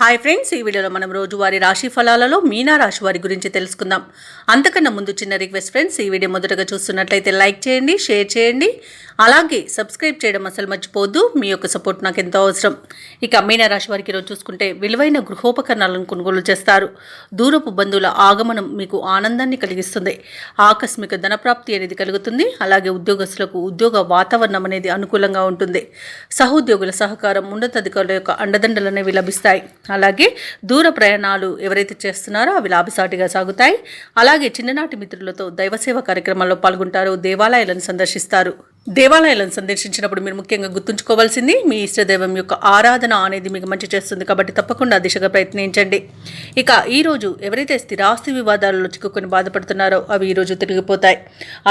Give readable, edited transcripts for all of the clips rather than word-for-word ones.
Hi friends, ఈ వీడియోలో మనం రోజువారీ రాశి ఫలాలలో మీనా రాశి వారి గురించి తెలుసుకుందాం. అంతకన్నా ముందు చిన్న రిక్వెస్ట్ ఫ్రెండ్స్, ఈ వీడియో మొదటగా చూస్తున్నట్లయితే లైక్ చేయండి, షేర్ చేయండి, అలాగే సబ్స్క్రైబ్ చేయడం అసలు మర్చిపోవద్దు. మీ యొక్క సపోర్ట్ నాకు ఎంతో అవసరం. ఇక మీనా రాశి వారికి ఈరోజు చూసుకుంటే విలువైన గృహోపకరణాలను కొనుగోలు చేస్తారు. దూరపు బంధువుల ఆగమనం మీకు ఆనందాన్ని కలిగిస్తుంది. ఆకస్మిక ధనప్రాప్తి అనేది కలుగుతుంది. అలాగే ఉద్యోగస్తులకు ఉద్యోగ వాతావరణం అనేది అనుకూలంగా ఉంటుంది. సహోద్యోగుల సహకారం, ఉన్నతాధికారుల యొక్క అండదండలు అనేవి లభిస్తాయి. అలాగే దూర ప్రయాణాలు ఎవరైతే చేస్తున్నారో అవి లాభసాటిగా సాగుతాయి. అలాగే చిన్ననాటి మిత్రులతో దైవసేవ కార్యక్రమాల్లో పాల్గొంటారు. దేవాలయాలను సందర్శిస్తారు. దేవాలయాలను సందర్శించినప్పుడు మీరు ముఖ్యంగా గుర్తుంచుకోవాల్సింది మీ ఇష్టదైవం యొక్క ఆరాధన అనేది మీకు మంచి చేస్తుంది. కాబట్టి తప్పకుండా దిశగా ప్రయత్నించండి. ఇక ఈరోజు ఎవరైతే స్థిరాస్తి వివాదాలలో చిక్కుకొని బాధపడుతున్నారో అవి ఈరోజు తిరిగిపోతాయి.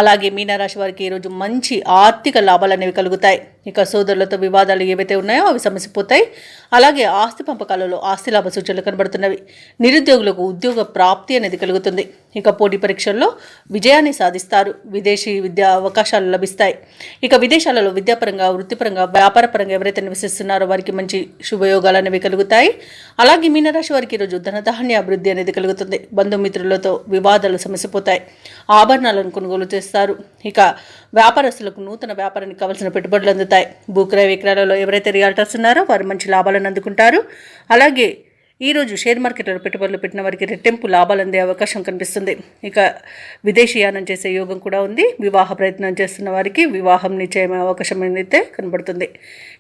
అలాగే మీనరాశి వారికి ఈరోజు మంచి ఆర్థిక లాభాలు అనేవి కలుగుతాయి. ఇక సోదరులతో వివాదాలు ఏవైతే ఉన్నాయో అవి సమసిపోతాయి. అలాగే ఆస్తి పంపకాలలో ఆస్తి లాభ సూచనలు కనబడుతున్నవి. నిరుద్యోగులకు ఉద్యోగ ప్రాప్తి అనేది కలుగుతుంది. ఇక పోటీ పరీక్షల్లో విజయాన్ని సాధిస్తారు. విదేశీ విద్యా అవకాశాలు లభిస్తాయి. ఇక విదేశాలలో విద్యాపరంగా, వృత్తిపరంగా, వ్యాపారపరంగా ఎవరైతే నివసిస్తున్నారో వారికి మంచి శుభయోగాలు అనేవి కలుగుతాయి. అలాగే మీనరాశి వారికి ఈరోజు ధనధాన్య అభివృద్ధి అనేది కలుగుతుంది. బంధుమిత్రులతో వివాదాలు సమసిపోతాయి. ఆభరణాలను కొనుగోలు చేస్తారు. ఇక వ్యాపారస్తులకు నూతన వ్యాపారానికి కావాల్సిన పెట్టుబడులు అందుతాయి. భూక్రయ విక్రయాలలో ఎవరైతే రియాల్టర్స్ ఉన్నారో వారు మంచి లాభాలను అందుకుంటారు. అలాగే ఈరోజు షేర్ మార్కెట్లో పెట్టుబడులు పెట్టిన వారికి రెట్టింపు లాభాలు అందే అవకాశం కనిపిస్తుంది. ఇక విదేశీయానం చేసే యోగం కూడా ఉంది. వివాహ ప్రయత్నం చేస్తున్న వారికి వివాహం నిశ్చయమయ్యే అవకాశం అయితే కనబడుతుంది.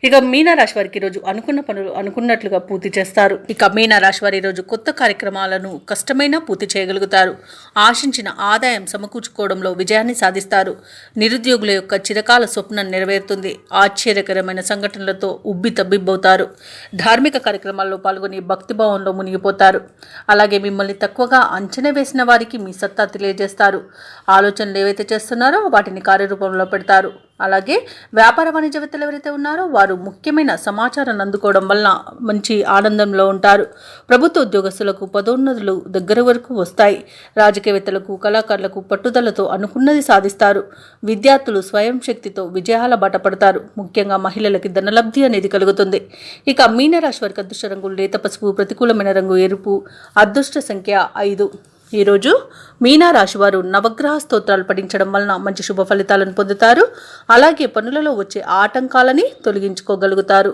ఇక మీనరాశి వారికి ఈరోజు అనుకున్న పనులు అనుకున్నట్లుగా పూర్తి చేస్తారు. ఇక మీనరాశి వారి ఈరోజు కొత్త కార్యక్రమాలను కష్టమైనా పూర్తి చేయగలుగుతారు. ఆశించిన ఆదాయం సమకూర్చుకోవడంలో విజయాన్ని సాధిస్తారు. నిరుద్యోగుల యొక్క చిరకాల స్వప్నం నెరవేరుతుంది. ఆశ్చర్యకరమైన సంఘటనలతో ఉబ్బి తబ్బిబ్బవుతారు. ధార్మిక కార్యక్రమాల్లో పాల్గొని భక్తిభావంలో మునిగిపోతారు. అలాగే మిమ్మల్ని తక్కువగా అంచనా వేసిన వారికి మీ సత్తా తెలియజేస్తారు. ఆలోచనలు ఏవైతే చేస్తున్నారో వాటిని కార్యరూపంలో పెడతారు. అలాగే వ్యాపార వాణిజ్యవేత్తలు ఎవరైతే ఉన్నారో వారు ముఖ్యమైన సమాచారాన్ని అందుకోవడం వలన మంచి ఆనందంలో ఉంటారు. ప్రభుత్వ ఉద్యోగస్తులకు పదోన్నతులు దగ్గర వరకు వస్తాయి. రాజకీయవేత్తలకు, కళాకారులకు పట్టుదలతో అనుకున్నది సాధిస్తారు. విద్యార్థులు స్వయం శక్తితో విజయాల బాట పడతారు. ముఖ్యంగా మహిళలకి ధనలబ్ధి అనేది కలుగుతుంది. ఇక మీనరాశి వారికి అదృష్ట రంగులు లేత పసుపు, ప్రతికూలమైన రంగు ఎరుపు, అదృష్ట సంఖ్య 5. ఈరోజు మీనరాశి వారు నవగ్రహ స్తోత్రాలు పఠించడం వలన మంచి శుభ ఫలితాలను పొందుతారు. అలాగే పనులలో వచ్చే ఆటంకాలని తొలగించుకోగలుగుతారు.